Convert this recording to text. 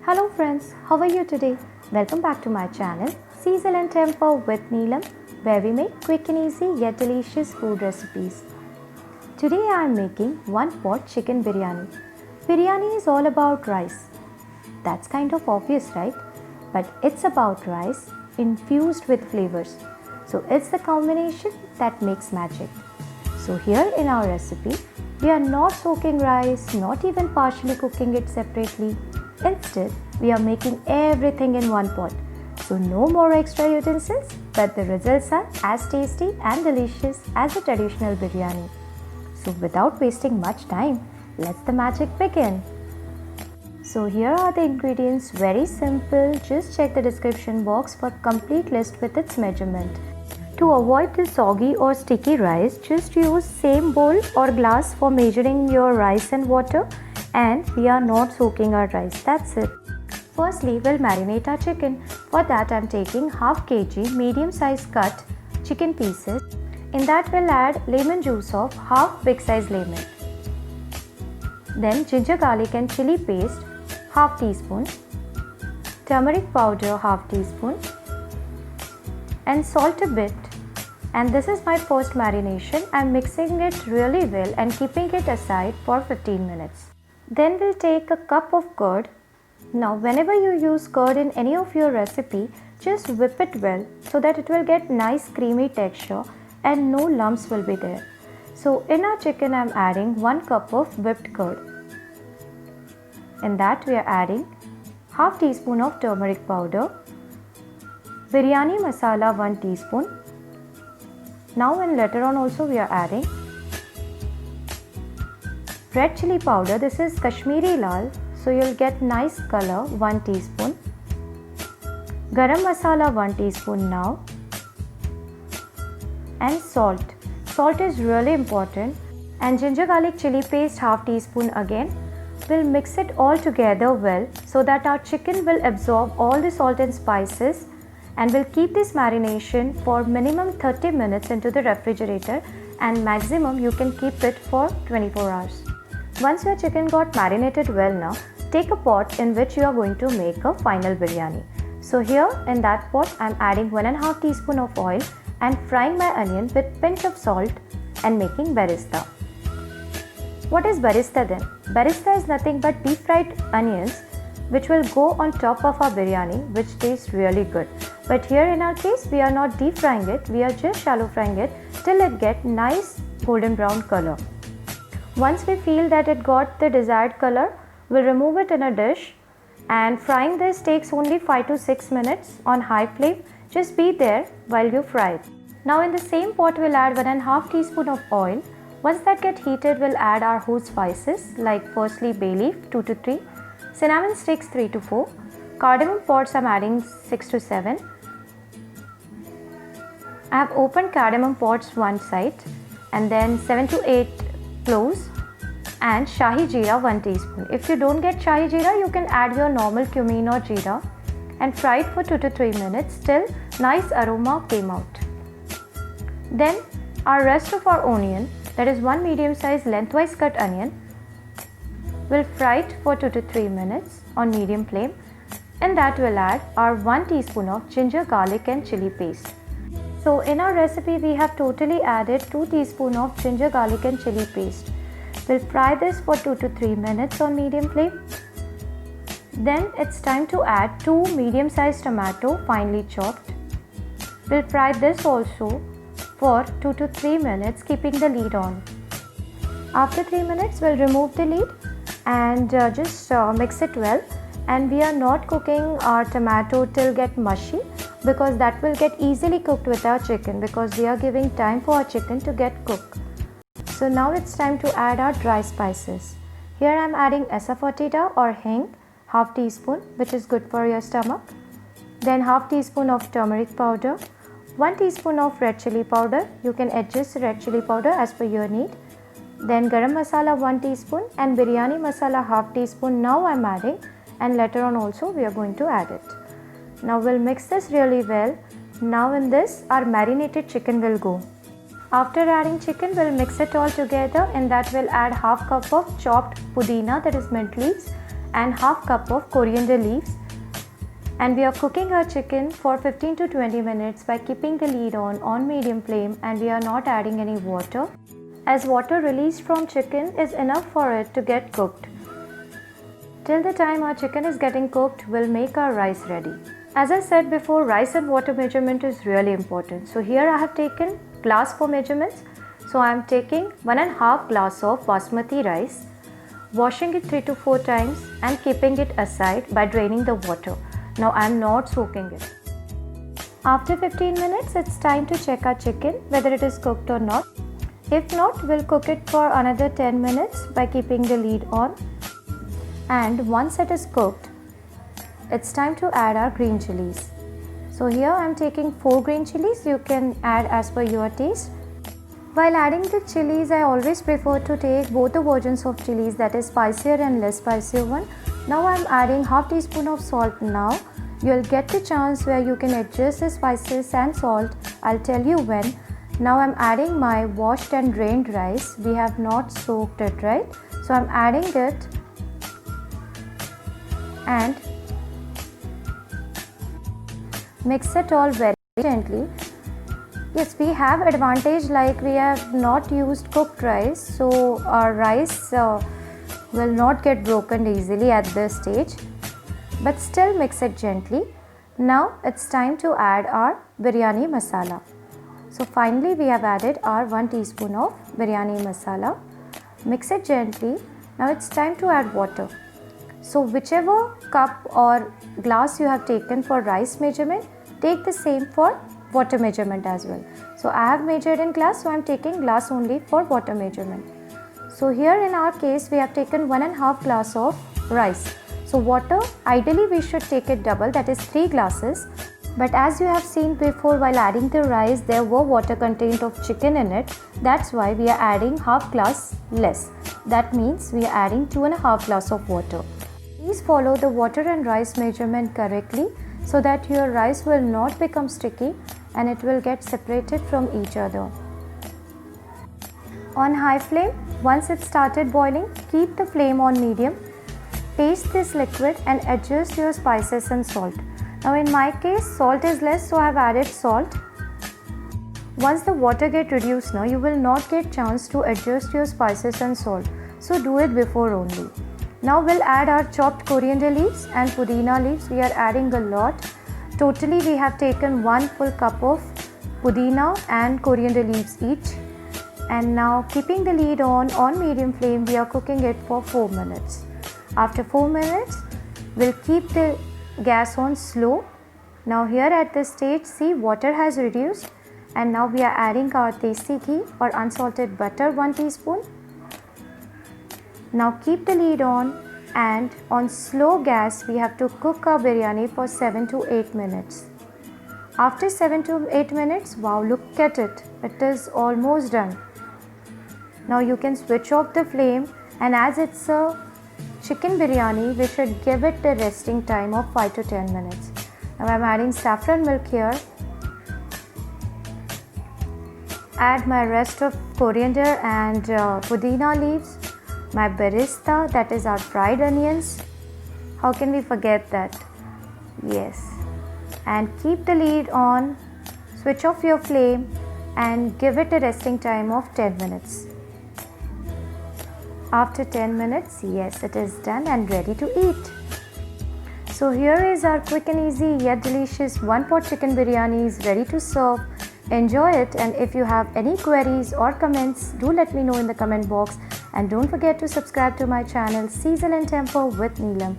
Hello friends, how are you today? Welcome back to my channel Season and Temper with Neelam, where we make quick and easy yet delicious food recipes. Today I am making one pot chicken biryani. Biryani is all about rice. That's kind of obvious, right? But it's about rice infused with flavors. So it's the combination that makes magic. So here in our recipe, we are not soaking rice, not even partially cooking it separately. Instead, we are making everything in one pot. So no more extra utensils, but the results are as tasty and delicious as a traditional biryani. So without wasting much time, let's the magic begin. So here are the ingredients, very simple. Just check the description box for complete list with its measurement. To avoid the soggy or sticky rice, just use same bowl or glass for measuring your rice and water, and we are not soaking our rice. That's it. Firstly, we'll marinate our chicken. For that, I'm taking half kg medium size cut chicken pieces. In that, we'll add lemon juice of half big size lemon. Then ginger, garlic and chili paste half teaspoon, turmeric powder half teaspoon, and salt a bit. And this is my first marination. I'm mixing it really well and keeping it aside for 15 minutes. Then we'll take a cup of curd. Now whenever you use curd in any of your recipe, just whip it well so that it will get nice creamy texture and no lumps will be there. So in our chicken I'm adding 1 cup of whipped curd. In that we are adding half teaspoon of turmeric powder, biryani masala 1 teaspoon. Now and later on also we are adding red chili powder. This is Kashmiri Lal, so you'll get nice color, 1 teaspoon. Garam masala 1 teaspoon now. And salt. Salt is really important. And ginger garlic chili paste half teaspoon again. We'll mix it all together well so that our chicken will absorb all the salt and spices, and we'll keep this marination for minimum 30 minutes into the refrigerator, and maximum you can keep it for 24 hours. Once your chicken got marinated well now, take a pot in which you are going to make a final biryani. So here in that pot I'm adding 1.5 teaspoon of oil and frying my onion with pinch of salt and making berista. What is berista then? Berista is nothing but deep fried onions which will go on top of our biryani, which tastes really good. But here in our case we are not deep frying it, we are just shallow frying it till it get nice golden brown color. Once we feel that it got the desired color, we'll remove it in a dish, and frying this takes only 5 to 6 minutes on high flame. Just be there while you fry it. Now in the same pot we'll add 1.5 teaspoon of oil. Once that get heated, we'll add our whole spices like firstly bay leaf 2 to 3, cinnamon sticks 3 to 4, cardamom pods I'm adding 6 to 7. I have opened cardamom pods one side, and then 7 to 8 cloves and shahi jeera 1 teaspoon. If you don't get shahi jeera, you can add your normal cumin or jeera and fry it for 2 to 3 minutes till nice aroma came out. Then our rest of our onion, that is 1 medium size lengthwise cut onion, we'll fry it for 2 to 3 minutes on medium flame. In that we'll add our 1 teaspoon of ginger, garlic and chili paste. So in our recipe we have totally added 2 teaspoon of ginger, garlic and chili paste. We'll fry this for 2 to 3 minutes on medium flame. Then it's time to add 2 medium sized tomato finely chopped. We'll fry this also for 2 to 3 minutes, keeping the lid on. After 3 minutes we'll remove the lid and just mix it well. And we are not cooking our tomato till get mushy, because that will get easily cooked with our chicken, because we are giving time for our chicken to get cooked. So now it's time to add our dry spices. Here I am adding asafoetida or hing, half teaspoon, which is good for your stomach. Then half teaspoon of turmeric powder, 1 teaspoon of red chili powder. You can adjust the red chili powder as per your need. Then garam masala 1 teaspoon and biryani masala half teaspoon now I am adding, and later on also we are going to add it. Now we'll mix this really well. Now in this our marinated chicken will go. After adding chicken, we'll mix it all together. In that we'll add half cup of chopped pudina, that is mint leaves, and half cup of coriander leaves. And we are cooking our chicken for 15 to 20 minutes by keeping the lid on medium flame, and we are not adding any water, as water released from chicken is enough for it to get cooked. Till the time our chicken is getting cooked, we'll make our rice ready. As I said before, rice and water measurement is really important. So here I have taken glass for measurements. So I am taking 1.5 glass of basmati rice, washing it 3 to 4 times and keeping it aside by draining the water. Now I am not soaking it. After 15 minutes, it's time to check our chicken whether it is cooked or not. If not, we'll cook it for another 10 minutes by keeping the lid on. And once it is cooked, it's time to add our green chilies. So here I am taking 4 green chilies. You can add as per your taste. While adding the chilies, I always prefer to take both the versions of chilies, that is spicier and less spicier one. Now I am adding half teaspoon of salt. Now you'll get the chance where you can adjust the spices and salt. I'll tell you when. Now I'm adding my washed and drained rice. We have not soaked it, right? So I'm adding it and mix it all very gently. Yes, we have advantage like we have not used cooked rice, so our rice will not get broken easily at this stage, but still mix it gently. Now it's time to add our biryani masala. So finally we have added our 1 teaspoon of biryani masala. Mix it gently. Now it's time to add water. So whichever cup or glass you have taken for rice measurement, take the same for water measurement as well. So I have measured in glass, so I am taking glass only for water measurement. So here in our case, we have taken 1.5 glass of rice. So water, ideally we should take it double, that is 3 glasses. But as you have seen before, while adding the rice, there were water content of chicken in it. That's why we are adding half glass less. That means we are adding 2.5 glass of water. Please follow the water and rice measurement correctly so that your rice will not become sticky and it will get separated from each other. On high flame, once it started boiling, keep the flame on medium. Taste this liquid and adjust your spices and salt. Now in my case, salt is less, so I have added salt. Once the water gets reduced now, you will not get chance to adjust your spices and salt. So do it before only. Now we'll add our chopped coriander leaves and pudina leaves. We are adding a lot. Totally we have taken 1 full cup of pudina and coriander leaves each. And now keeping the lid on medium flame, we are cooking it for 4 minutes. After 4 minutes, we'll keep the gas on slow. Now here at this stage, see, water has reduced, and now we are adding our desi ghee or unsalted butter 1 teaspoon. Now keep the lid on, and on slow gas we have to cook our biryani for 7 to 8 minutes. After 7 to 8 minutes, wow, look at it. It is almost done. Now you can switch off the flame, and as it's a chicken biryani, we should give it a resting time of 5 to 10 minutes. Now I'm adding saffron milk here. Add my rest of coriander and pudina leaves. My berista, that is our fried onions. How can we forget that? Yes. And keep the lid on, switch off your flame and give it a resting time of 10 minutes. After 10 minutes, yes, it is done and ready to eat. So here is our quick and easy yet delicious one-pot chicken biryani is ready to serve. Enjoy it, and if you have any queries or comments, do let me know in the comment box, and don't forget to subscribe to my channel Season and Temper with Neelam.